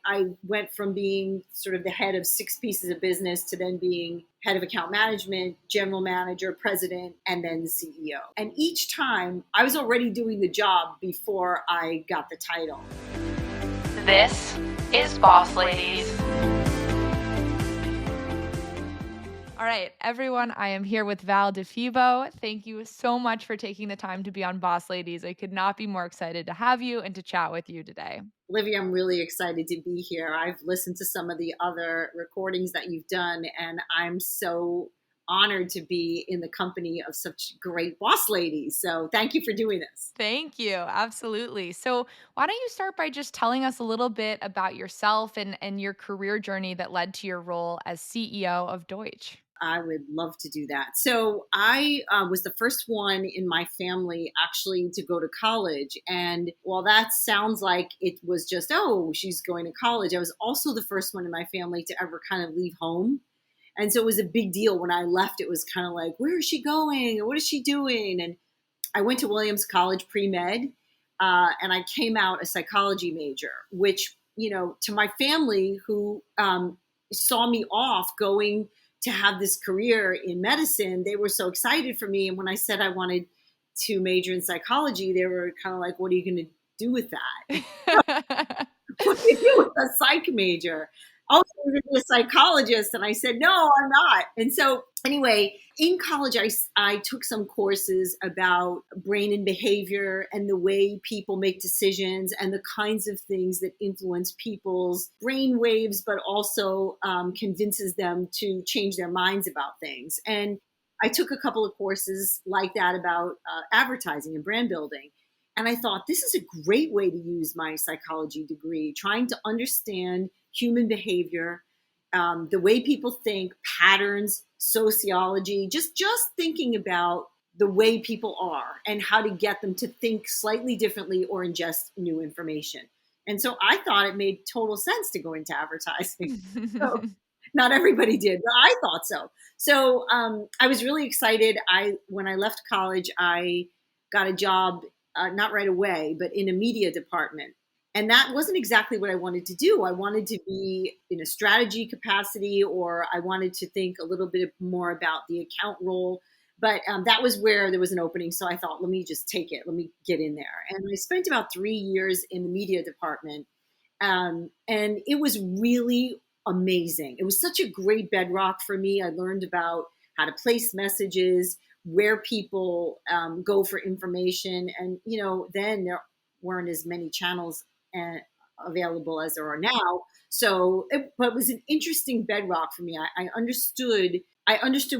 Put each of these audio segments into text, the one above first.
I went from being sort of the head of 6 pieces of business to then being head of account management, general manager, president, and then CEO. And each time I was already doing the job before I got the title. This is Boss Ladies. All right, everyone, I am here with Val DiFebo. Thank you so much for taking the time to be on Boss Ladies. I could not be more excited to have you and to chat with you today. Olivia, I'm really excited to be here. I've listened to some of the other recordings that you've done, and I'm so honored to be in the company of such great boss ladies. So thank you for doing this. Thank you. Absolutely. So why don't you start by just telling us a little bit about yourself and your career journey that led to your role as CEO of Deutsch? I would love to do that. So I was the first one in my family actually to go to college. And while that sounds like it was just, oh, she's going to college, I was also the first one in my family to ever kind of leave home. And so it was a big deal when I left. It was kind of like, where is she going? And what is she doing? And I went to Williams College pre-med, and I came out a psychology major, which, you know, to my family who saw me off going to have this career in medicine, they were so excited for me. And when I said I wanted to major in psychology, they were kind of like, what are you going to do with that? What do you do with a psych major? Oh, you're going to be a psychologist. And I said, no, I'm not. And so anyway, in college, I took some courses about brain and behavior and the way people make decisions and the kinds of things that influence people's brain waves, but also convinces them to change their minds about things. And I took a couple of courses like that about advertising and brand building. And I thought, this is a great way to use my psychology degree, trying to understand human behavior, the way people think, patterns, sociology, just thinking about the way people are and how to get them to think slightly differently or ingest new information. And so I thought it made total sense to go into advertising. So not everybody did, but I thought so. So I was really excited. When I left college, I got a job, not right away, but in a media department. And that wasn't exactly what I wanted to do. I wanted to be in a strategy capacity, or I wanted to think a little bit more about the account role. But that was where there was an opening. So I thought, let me just take it. Let me get in there. And I spent about 3 years in the media department. And it was really amazing. It was such a great bedrock for me. I learned about how to place messages, where people go for information. And, you know, then there weren't as many channels available as there are now. So, but it was an interesting bedrock for me. I understood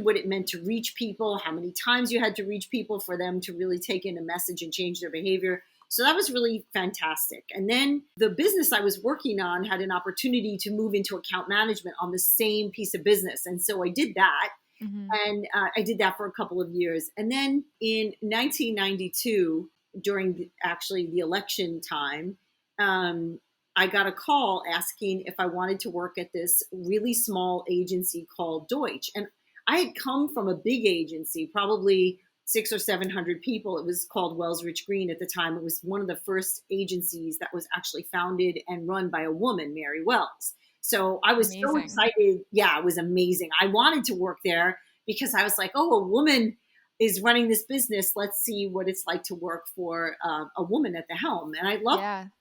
what it meant to reach people, how many times you had to reach people for them to really take in a message and change their behavior. So that was really fantastic. And then the business I was working on had an opportunity to move into account management on the same piece of business. And so I did that. Mm-hmm. And I did that for a couple of years. And then in 1992, during the election time, I got a call asking if I wanted to work at this really small agency called Deutsch. And I had come from a big agency, probably 600 or 700 people. It was called Wells Rich Green at the time. It was one of the first agencies that was actually founded and run by a woman, Mary Wells. So I was so excited. Yeah, it was amazing. I wanted to work there because I was like, oh, a woman is running this business. Let's see what it's like to work for a woman at the helm. And I loved it.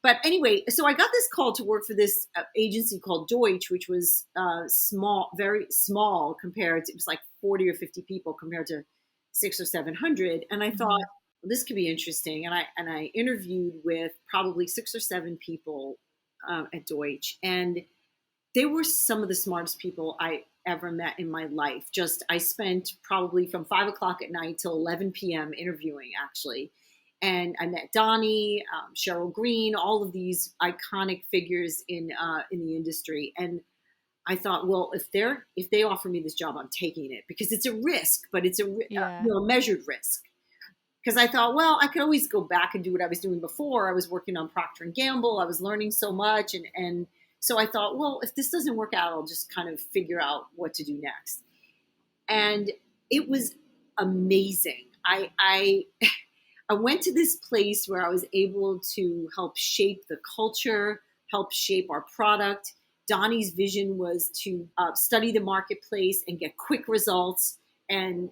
But anyway, so I got this call to work for this agency called Deutsch, which was small, very small compared to, it was like 40 or 50 people compared to 600 or 700. And I thought, well, this could be interesting. And I interviewed with probably 6 or 7 people at Deutsch. And they were some of the smartest people I ever met in my life. I spent probably from 5 o'clock at night till 11 p.m. interviewing, actually. And I met Donnie, Cheryl Green, all of these iconic figures in the industry. And I thought, well, if they offer me this job, I'm taking it, because it's a risk, but it's a measured risk. Because I thought, well, I could always go back and do what I was doing before. I was working on Procter & Gamble. I was learning so much. And so I thought, well, if this doesn't work out, I'll just kind of figure out what to do next. And it was amazing. I went to this place where I was able to help shape the culture, help shape our product. Donnie's vision was to study the marketplace and get quick results, and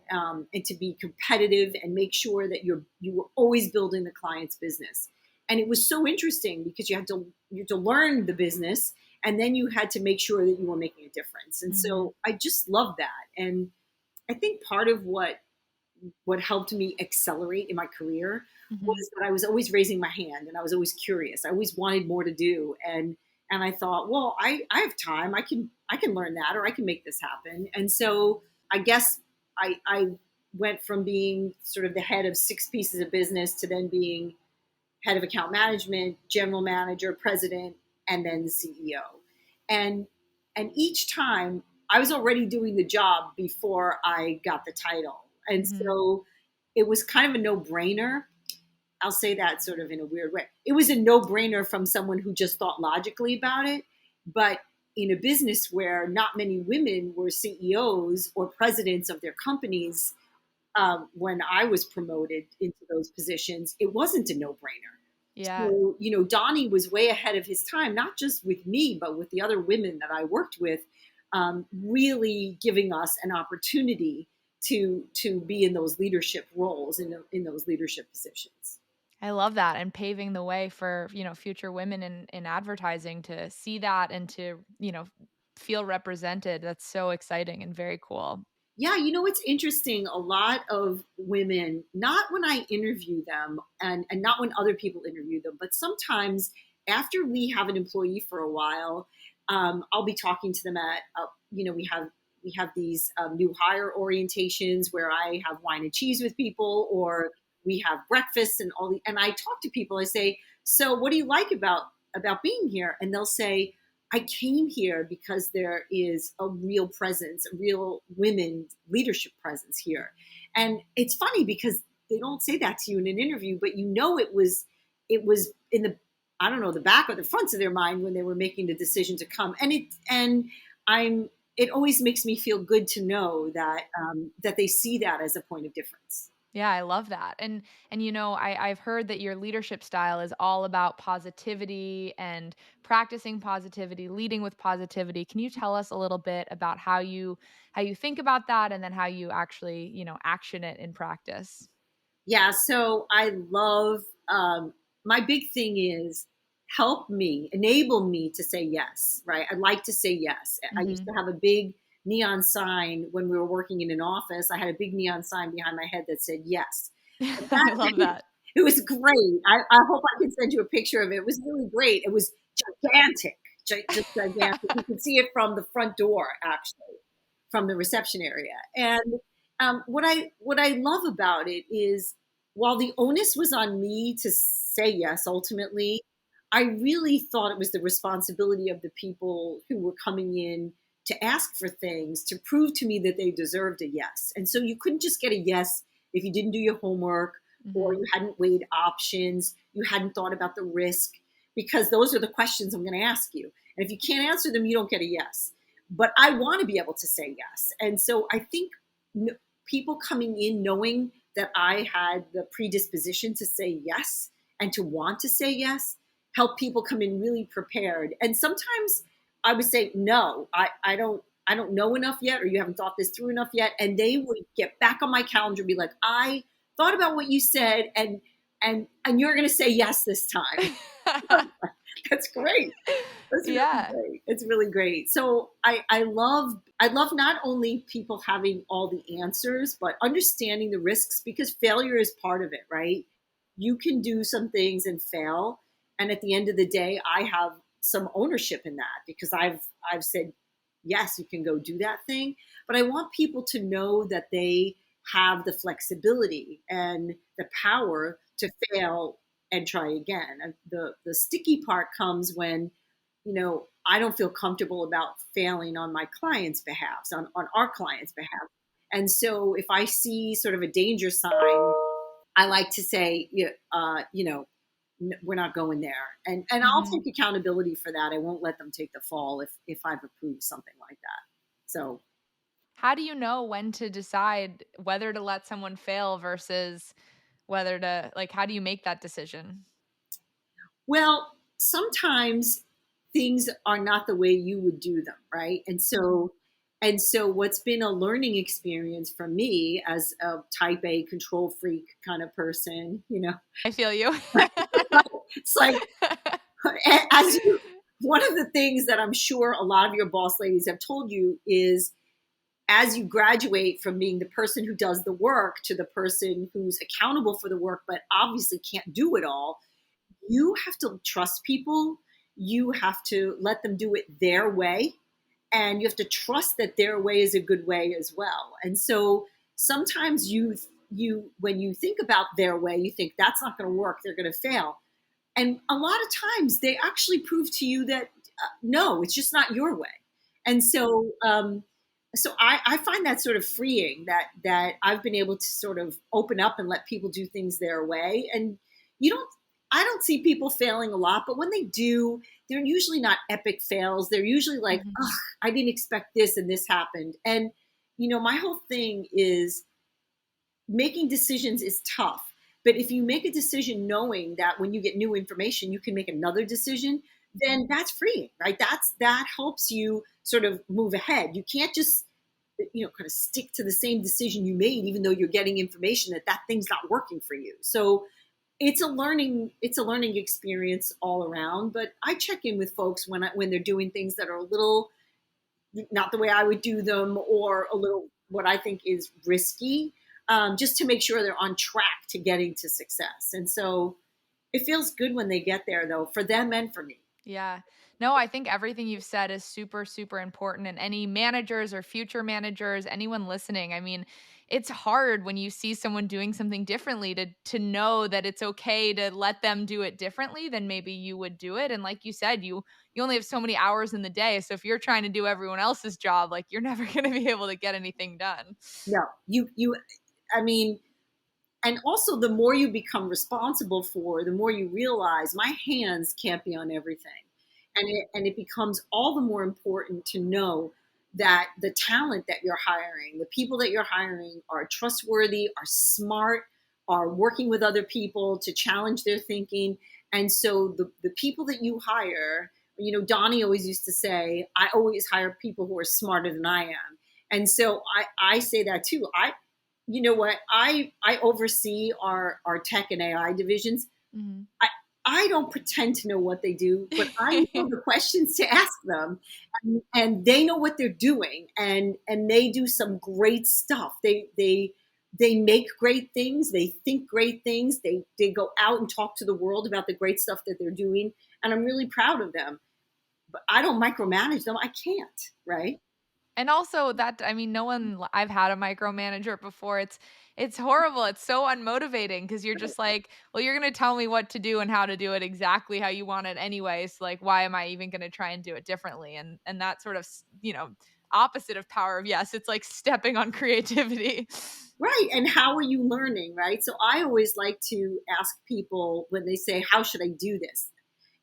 to be competitive and make sure that you were always building the client's business. And it was so interesting because you had to learn the business, and then you had to make sure that you were making a difference. And Mm-hmm. so I just love that. And I think part of what helped me accelerate in my career Mm-hmm. was that I was always raising my hand and I was always curious. I always wanted more to do. And I thought, well, I have time. I can learn that, or I can make this happen. And so I guess I went from being sort of the head of six pieces of business to then being head of account management, general manager, president, and then the CEO. And and each time I was already doing the job before I got the title. And Mm-hmm. so it was kind of a no-brainer. I'll say that sort of in a weird way. It was a no-brainer from someone who just thought logically about it, but in a business where not many women were CEOs or presidents of their companies, when I was promoted into those positions, it wasn't a no brainer. Yeah. So, Donnie was way ahead of his time, not just with me, but with the other women that I worked with, really giving us an opportunity to be in those leadership roles, in those leadership positions. I love that, and paving the way for, future women in advertising to see that and to, feel represented. That's so exciting and very cool. Yeah, it's interesting. A lot of women, not when I interview them, and not when other people interview them, but sometimes after we have an employee for a while, I'll be talking to them at, we have these new hire orientations where I have wine and cheese with people, or we have breakfast and I talk to people. I say, so what do you like about being here? And they'll say, I came here because there is a real presence, a real women leadership presence here. And it's funny because they don't say that to you in an interview, but it was in the, I don't know, the back or the front of their mind when they were making the decision to come. It always makes me feel good to know that they see that as a point of difference. Yeah, I love that. And I've heard that your leadership style is all about positivity and practicing positivity, leading with positivity. Can you tell us a little bit about how you think about that and then how you actually, action it in practice? Yeah, so I love, my big thing is enable me to say yes, right? I like to say yes. I used Mhm. to have a big neon sign when we were working in an office. I had a big neon sign behind my head that said yes. But I love that. it was great. I hope I can send you a picture of it. It was really great. It was gigantic, just gigantic. You could see it from the front door, actually, from the reception area. And what I love about it is, while the onus was on me to say yes, ultimately, I really thought it was the responsibility of the people who were coming in to ask for things to prove to me that they deserved a yes. And so you couldn't just get a yes if you didn't do your homework, or Mhm. you hadn't weighed options, you hadn't thought about the risk, because those are the questions I'm going to ask you. And if you can't answer them, you don't get a yes. But I want to be able to say yes. And so I think people coming in knowing that I had the predisposition to say yes and to want to say yes help people come in really prepared. And sometimes I would say, no, I don't know enough yet, or you haven't thought this through enough yet. And they would get back on my calendar and be like, I thought about what you said, and you're going to say yes this time. That's great. That's really Yeah. great. It's really great. So I love not only people having all the answers, but understanding the risks, because failure is part of it, right? You can do some things and fail, and at the end of the day, I have some ownership in that because I've said yes, you can go do that thing. But I want people to know that they have the flexibility and the power to fail and try again. And the sticky part comes when, I don't feel comfortable about failing on my clients' behalf, on our clients' behalf. And so if I see sort of a danger sign, I like to say, yeah, we're not going there. And I'll Mhm. take accountability for that. I won't let them take the fall if I've approved something like that. So, How do you know when to decide whether to let someone fail versus whether to, like, how do you make that decision? well, sometimes things are not the way you would do them, right? And so what's been a learning experience for me as a type A control freak kind of person, I feel you. it's like, as you, one of the things that I'm sure a lot of your boss ladies have told you is, as you graduate from being the person who does the work to the person who's accountable for the work, but obviously can't do it all, you have to trust people. You have to let them do it their way. And you have to trust that their way is a good way as well. And so sometimes when you think about their way, you think that's not going to work. They're going to fail. And a lot of times they actually prove to you that no, it's just not your way. And so I find that sort of freeing, that I've been able to sort of open up and let people do things their way. And you don't, I don't see people failing a lot, but when they do, they're usually not epic fails. They're usually like, Mhm. oh, I didn't expect this and this happened. And my whole thing is making decisions is tough. But if you make a decision knowing that when you get new information, you can make another decision, then that's freeing, right? That helps you sort of move ahead. You can't just kind of stick to the same decision you made, even though you're getting information that thing's not working for you. So it's a learning experience all around. But I check in with folks when they're doing things that are a little not the way I would do them, or a little what I think is risky, just to make sure they're on track to getting to success. And so it feels good when they get there, though, for them and for me. Yeah. No, I think everything you've said is super, super important. And any managers or future managers, anyone listening, I mean, it's hard when you see someone doing something differently to know that it's okay to let them do it differently than maybe you would do it. And like you said, you only have so many hours in the day. So if you're trying to do everyone else's job, like you're never going to be able to get anything done. No, I mean, and also the more you become responsible for, the more you realize my hands can't be on everything. And it becomes all the more important to know that the talent that you're hiring, the people that you're hiring, are trustworthy, are smart, are working with other people to challenge their thinking. And so the people that you hire, Donnie always used to say, I always hire people who are smarter than I am. And so I say that too. You know what? I oversee our tech and AI divisions. Mhm. I I don't pretend to know what they do, but I know the questions to ask them, and they know what they're doing, and they do some great stuff. They make great things. They think great things. They go out and talk to the world about the great stuff that they're doing, and I'm really proud of them. But I don't micromanage them. I can't, right? And also that, I mean, no one I've had a micromanager before. It's horrible. It's so unmotivating because you're just like, well, you're going to tell me what to do and how to do it exactly how you want it anyway. So like, why am I even going to try and do it differently? And that sort of, opposite of power of yes, it's like stepping on creativity. Right. And how are you learning, right? So I always like to ask people when they say, how should I do this?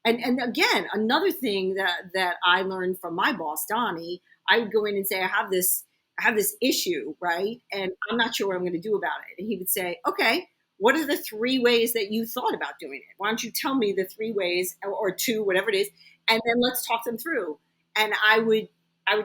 And again, another thing that I learned from my boss, Donnie, I would go in and say, I have this issue, right? And I'm not sure what I'm going to do about it. And he would say, okay, what are the three ways that you thought about doing it? Why don't you tell me the three ways, or two, whatever it is, and then let's talk them through. And I would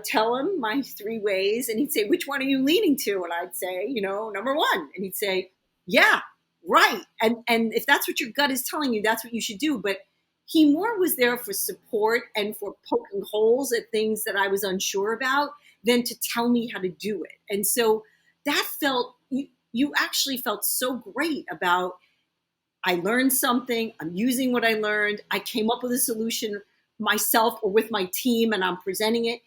tell him my three ways, and he'd say, which one are you leaning to? And I'd say, number one. And he'd say, yeah, right. And if that's what your gut is telling you, that's what you should do. But he more was there for support and for poking holes at things that I was unsure about than to tell me how to do it. And so that felt, you actually felt so great about, I learned something, I'm using what I learned, I came up with a solution myself or with my team, and I'm presenting it.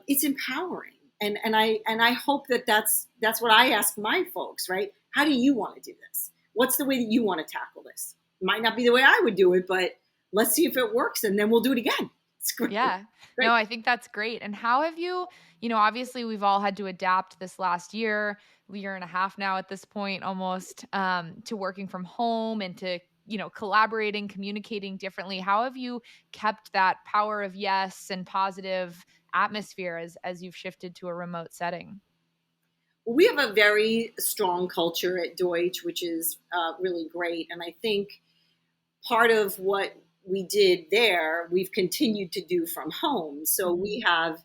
It's empowering. And I hope that's what I ask my folks, right? How do you want to do this? What's the way that you want to tackle this? Might not be the way I would do it, but let's see if it works, and then we'll do it again. It's great. Yeah. Great. No, I think that's great. And how have obviously we've all had to adapt this last year and a half now at this point almost, to working from home and to, collaborating, communicating differently. How have you kept that power of yes and positive atmosphere as you've shifted to a remote setting? We have a very strong culture at Deutsch, which is really great. And I think part of what we did there, we've continued to do from home. So Mm-hmm. we have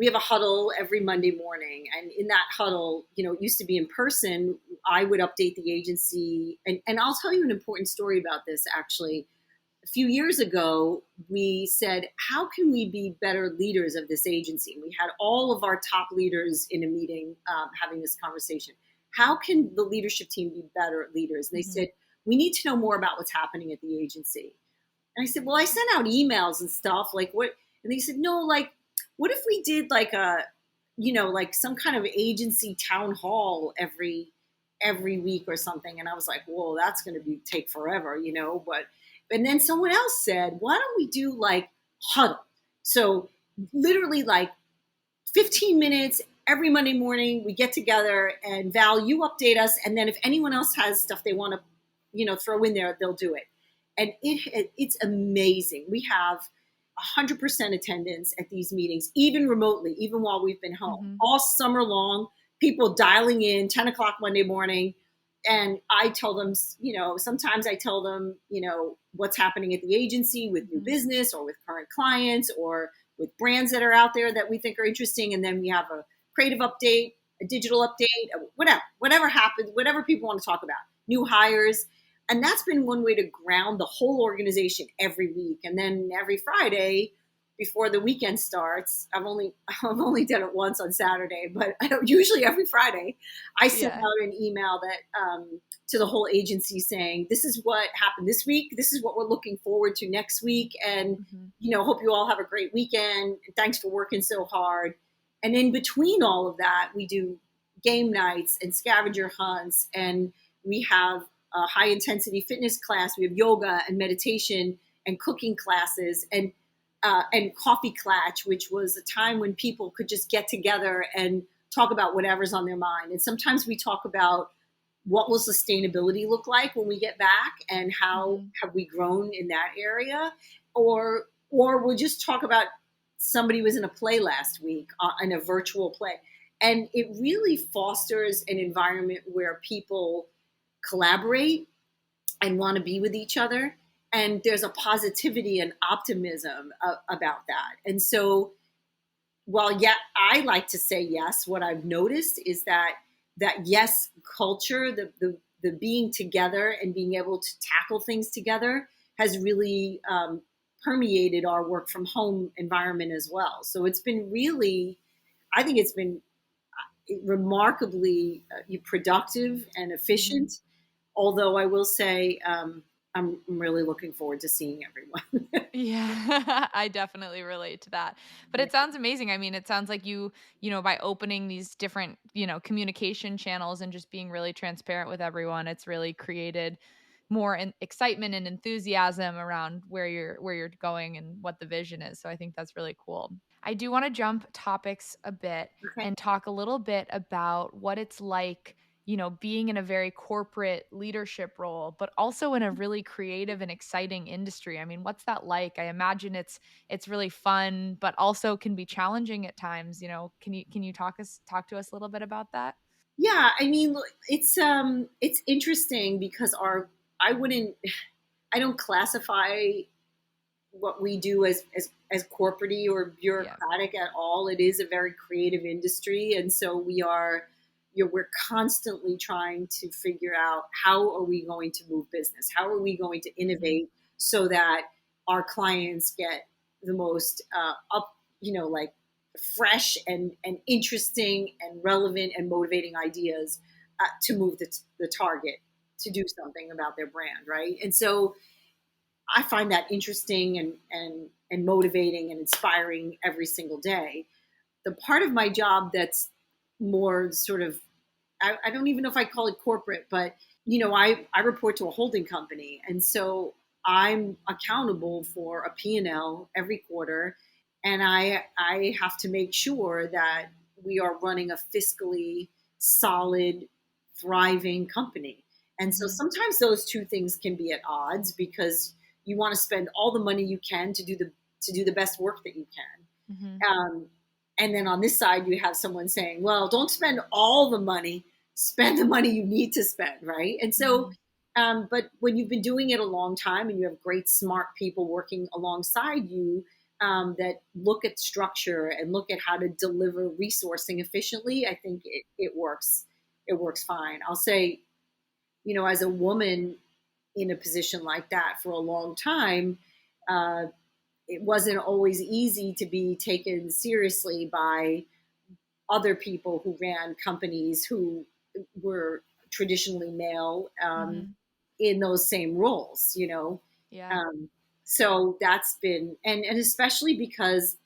a huddle every Monday morning. And in that huddle, it used to be in person. I would update the agency. And I'll tell you an important story about this, actually. A few years ago, we said, how can we be better leaders of this agency? And we had all of our top leaders in a meeting having this conversation. How can the leadership team be better leaders? And they Mm-hmm. said, we need to know more about what's happening at the agency. And I said, well, I sent out emails and stuff. Like what? And they said, no, like, what if we did like like some kind of agency town hall every week or something? And I was like, whoa, that's going to take forever, But and then someone else said, why don't we do like huddle? So literally like 15 minutes every Monday morning, we get together and Val, you update us. And then if anyone else has stuff they want to, throw in there, they'll do it. And it's amazing. We have 100% attendance at these meetings, even remotely, even while we've been home, Mm-hmm. all summer long, people dialing in 10 o'clock Monday morning. And I tell them, sometimes I tell them, what's happening at the agency with new Mm-hmm. business or with current clients or with brands that are out there that we think are interesting. And then we have a creative update, a digital update, whatever happens, whatever people want to talk about, new hires. And that's been one way to ground the whole organization every week. And then every Friday before the weekend starts, I've only done it once on Saturday, but usually every Friday I send Yeah. out an email that to the whole agency saying, this is what happened this week. This is what we're looking forward to next week. And, Mm-hmm. hope you all have a great weekend. Thanks for working so hard. And in between all of that, we do game nights and scavenger hunts, and we have a high intensity fitness class. We have yoga and meditation and cooking classes and coffee clatch, which was a time when people could just get together and talk about whatever's on their mind. And sometimes we talk about what will sustainability look like when we get back and how Mm-hmm. have we grown in that area, or we'll just talk about somebody was in a play last week in a virtual play. And it really fosters an environment where people collaborate and want to be with each other. And there's a positivity and optimism about that. And so, while I like to say yes, what I've noticed is that yes culture, the being together and being able to tackle things together has really permeated our work from home environment as well. So it's been really, I think it's been remarkably productive and Mm-hmm. efficient. Although I will say, I'm really looking forward to seeing everyone. Yeah, I definitely relate to that. But Yeah. it sounds amazing. I mean, it sounds like by opening these different, communication channels and just being really transparent with everyone, it's really created more excitement and enthusiasm around where you're going and what the vision is. So I think that's really cool. I do want to jump topics a bit Okay. and talk a little bit about what it's like, being in a very corporate leadership role, but also in a really creative and exciting industry. I mean, what's that like? I imagine it's really fun, but also can be challenging at times. Can you talk to us a little bit about that? Yeah, I mean, it's interesting because I wouldn't I don't classify what we do as corporate or Yeah. bureaucratic at all. It is a very creative industry, and so we're constantly trying to figure out how are we going to move business, how are we going to Hmm. innovate so that our clients get the most up, like fresh and interesting and relevant and motivating ideas to move the target to do something about their brand, right? And so I find that interesting and motivating and inspiring every single day. The part of my job that's more sort of, I don't even know if I call it corporate, but I report to a holding company, and so I'm accountable for a P&L every quarter, and I have to make sure that we are running a fiscally solid, thriving company. And so Hmm. sometimes those two things can be at odds because you want to spend all the money you can to do the best work that you can. Hmm. And then on this side, you have someone saying, well, don't spend all the money, spend the money you need to spend, right? And so Hmm. But when you've been doing it a long time and you have great, smart people working alongside you, that look at structure and look at how to deliver resourcing efficiently, I think it works. It works fine. I'll say, as a woman in a position like that for a long time, uh, it wasn't always easy to be taken seriously by other people who ran companies who were traditionally male, Hmm. in those same roles. Yeah. Um, so that's been, and especially because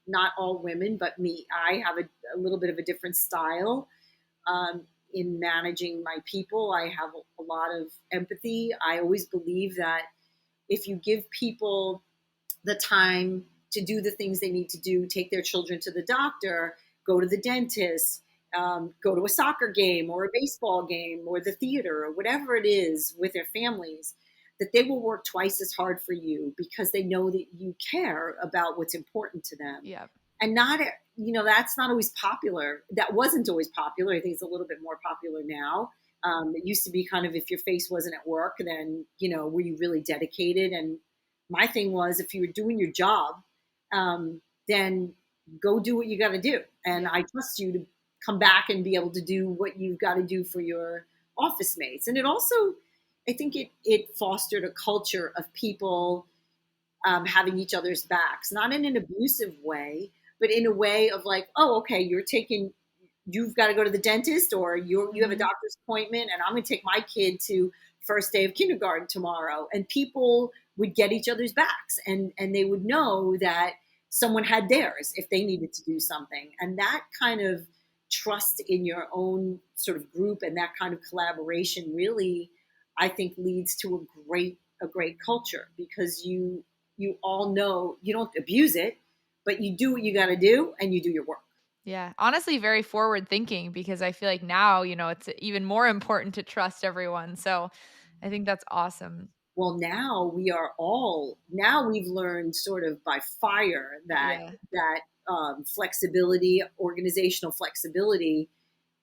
not all women, but me, I have a little bit of a different style, in managing my people. I have a lot of empathy. I always believe that if you give people the time to do the things they need to do, take their children to the doctor, go to the dentist, go to a soccer game or a baseball game or the theater or whatever it is with their families, that they will work twice as hard for you because they know that you care about what's important to them. Yeah. And not, that's not always popular. That wasn't always popular. I think it's a little bit more popular now. It used to be kind of, if your face wasn't at work, then, were you really dedicated? And my thing was, if you were doing your job, then go do what you got to do. And Yeah. I trust you to come back and be able to do what you've got to do for your office mates. And it also, I think it fostered a culture of people, having each other's backs, not in an abusive way, but in a way of like, oh, okay, you've got to go to the dentist, or you have a Hmm. doctor's appointment, and I'm going to take my kid to first day of kindergarten tomorrow. And people would get each other's backs, and they would know that someone had theirs if they needed to do something. And that kind of trust in your own sort of group and that kind of collaboration really, I think, leads to a great culture, because you all know you don't abuse it, but you do what you got to do and you do your work. Yeah. Honestly, very forward thinking because I feel like now, it's even more important to trust everyone. So I think that's awesome. Well, now we've learned sort of by fire that Yeah. flexibility, organizational flexibility.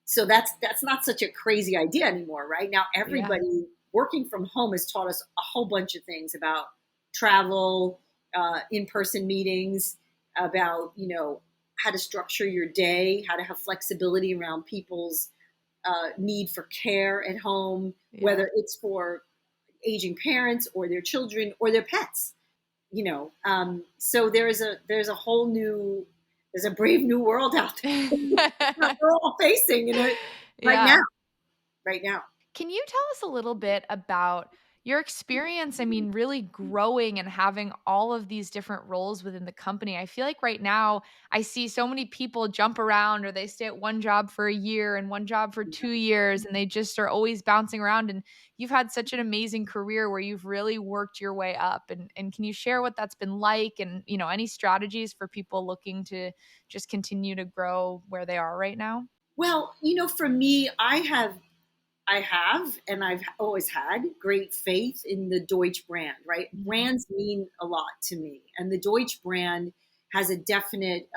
So that's not such a crazy idea anymore, right? Now Yeah. everybody working from home has taught us a whole bunch of things about travel, in-person meetings, about how to structure your day, how to have flexibility around people's need for care at home, Yeah. whether it's for aging parents or their children or their pets. So there's a whole new there's a brave new world out there that we're all facing right now, Yeah. right now. Can you tell us a little bit about your experience? I mean, really growing and having all of these different roles within the company. I feel like right now I see so many people jump around or they stay at one job for a year and one job for 2 years and they just are always bouncing around. And you've had such an amazing career where you've really worked your way up. And can you share what that's been like and, any strategies for people looking to just continue to grow where they are right now? Well, for me, I have, and I've always had great faith in the Deutsch brand, right? Mhm. Brands mean a lot to me. And the Deutsch brand has a definite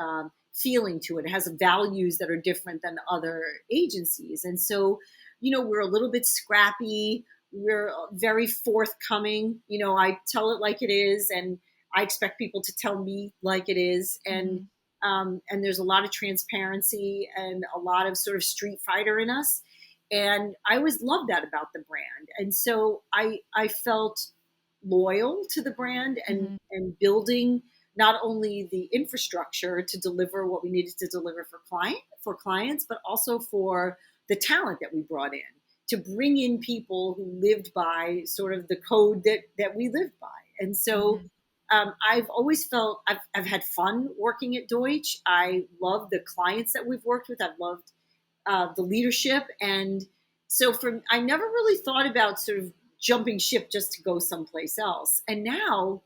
feeling to it. It has values that are different than other agencies. And so, we're a little bit scrappy. We're very forthcoming. I tell it like it is, and I expect people to tell me like it is. Mhm. And there's a lot of transparency and a lot of sort of street fighter in us, and I always loved that about the brand. And so I felt loyal to the brand, and Mhm. building not only the infrastructure to deliver what we needed to deliver for clients, but also for the talent that we brought in, to bring in people who lived by sort of the code that we lived by. And so Mhm. I've always felt I've had fun working at Deutsch. I love the clients that we've worked with. I've loved the leadership. And so I never really thought about sort of jumping ship just to go someplace else. And now,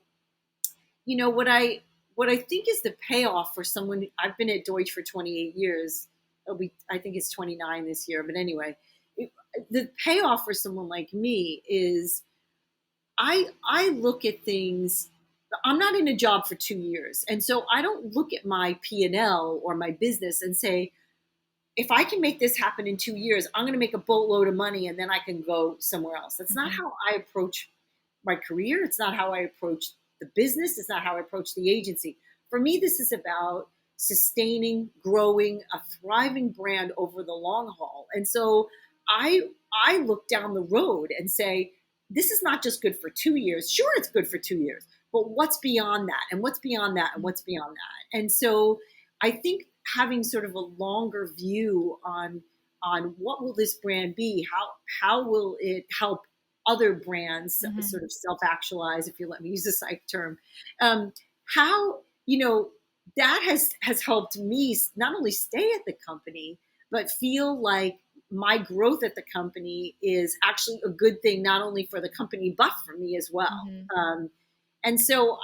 what I think is the payoff for someone. I've been at Deutsch for 28 years. I think it's 29 this year. But anyway, it, the payoff for someone like me is I look at things. I'm not in a job for 2 years, and so I don't look at my P&L or my business and say, if I can make this happen in 2 years, I'm going to make a boatload of money and then I can go somewhere else. That's not how I approach my career. It's not how I approach the business. It's not how I approach the agency. For me, this is about sustaining, growing a thriving brand over the long haul. And so I look down the road and say, this is not just good for 2 years. Sure, it's good for 2 years, but what's beyond that? And what's beyond that? And what's beyond that? And so I think having sort of a longer view on what will this brand be? How will it help other brands sort of self-actualize, if you let me use a psych term? How, that has helped me not only stay at the company, but feel like my growth at the company is actually a good thing, not only for the company, but for me as well. And so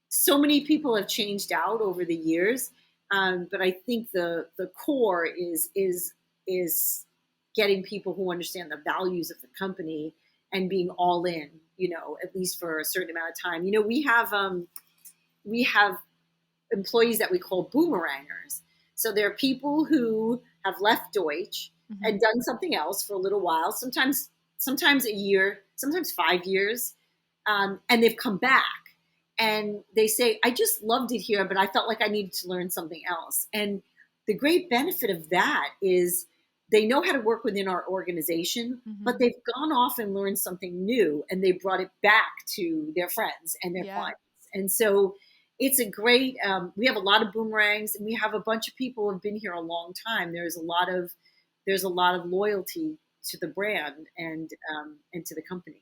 so many people have changed out over the years. But I think the core is getting people who understand the values of the company and being all in, at least for a certain amount of time. We have employees that we call boomerangers. So they're people who have left Deutsch and done something else for a little while, sometimes a year, sometimes 5 years, and they've come back. And they say, I just loved it here, but I felt like I needed to learn something else. And the great benefit of that is they know how to work within our organization, but they've gone off and learned something new, and they brought it back to their friends and their clients. And so it's a great, we have a lot of boomerangs, and we have a bunch of people who have been here a long time. There's a lot of loyalty to the brand and to the company.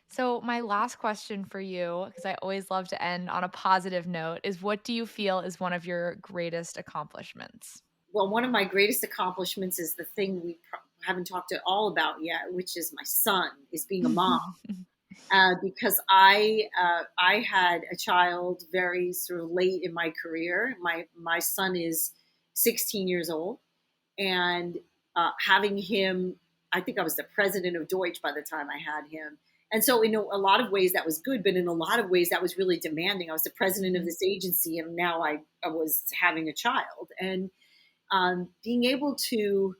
So my last question for you, because I always love to end on a positive note, is what do you feel is one of your greatest accomplishments? Well, one of my greatest accomplishments is the thing we haven't talked at all about yet, which is my son, is being a mom. Because I had a child very sort of late in my career. My son is 16 years old, and having him, I think I was the president of Deutsch by the time I had him. And so in a lot of ways that was good, but in a lot of ways that was really demanding. I was the president of this agency, and now I was having a child. And being able to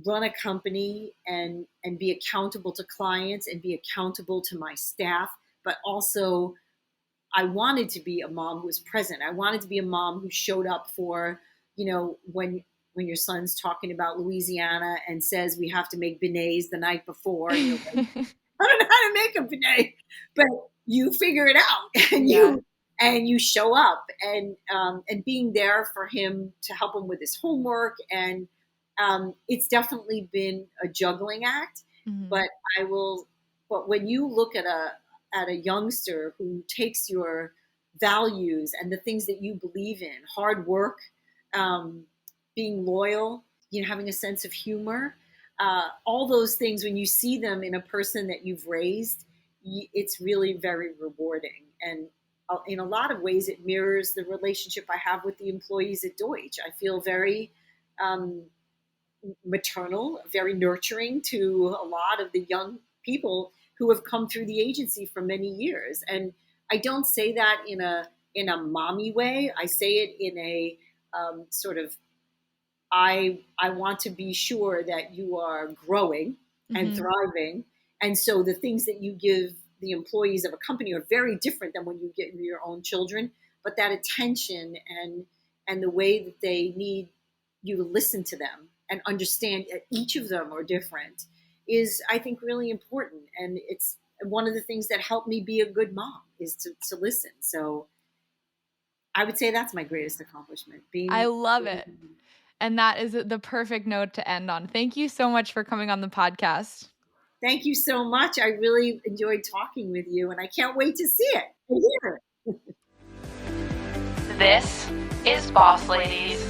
run a company and be accountable to clients and be accountable to my staff, but also I wanted to be a mom who was present. I wanted to be a mom who showed up for, when your son's talking about Louisiana and says we have to make beignets the night before. I don't know how to make a beignet, but you figure it out and you show up and being there for him to help him with his homework. And it's definitely been a juggling act, but when you look at a youngster who takes your values and the things that you believe in, hard work, being loyal, having a sense of humor, all those things, when you see them in a person that you've raised, it's really very rewarding. And in a lot of ways, it mirrors the relationship I have with the employees at Deutsch. I feel very maternal, very nurturing to a lot of the young people who have come through the agency for many years. And I don't say that in a mommy way. I say it in a sort of, I want to be sure that you are growing and thriving. And so the things that you give the employees of a company are very different than when you get your own children. But that attention and the way that they need you to listen to them and understand that each of them are different is, I think, really important. And it's one of the things that helped me be a good mom is to listen. So I would say that's my greatest accomplishment. I love it. And that is the perfect note to end on. Thank you so much for coming on the podcast. Thank you so much. I really enjoyed talking with you, and I can't wait to see it and hear it. This is Boss Ladies.